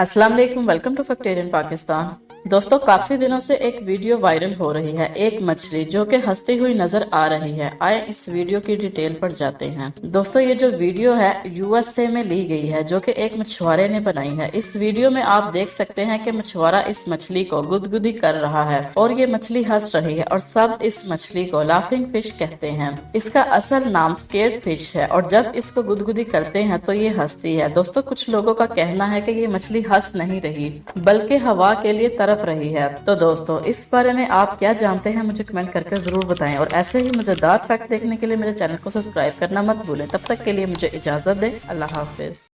अस्सलाम वालेकुम, welcome to फैक्टेरियन Pakistan. दोस्तों, काफी दिनों से एक वीडियो वायरल हो रही है, एक मछली जो कि हंसती हुई नजर आ रही है। आए इस वीडियो की डिटेल पर जाते हैं। दोस्तों, ये जो वीडियो है यूएसए में ली गई है, जो कि एक मछुआरे ने बनाई है। इस वीडियो में आप देख सकते हैं कि मछुआरा इस मछली को गुदगुदी कर रहा है और ये मछली हंस रही है और सब इस मछली को लाफिंग फिश कहते हैं। इसका असल नाम स्केर्ड फिश है और जब इसको गुदगुदी करते हैं तो ये हंसती है। दोस्तों, कुछ लोगों का कहना है कि ये मछली हंस नहीं रही बल्कि हवा के लिए तरप रही है। तो दोस्तों, इस बारे में आप क्या जानते हैं मुझे कमेंट करके जरूर बताएं और ऐसे ही मजेदार फैक्ट देखने के लिए मेरे चैनल को सब्सक्राइब करना मत भूलें। तब तक के लिए मुझे इजाजत दें। अल्लाह हाफिज।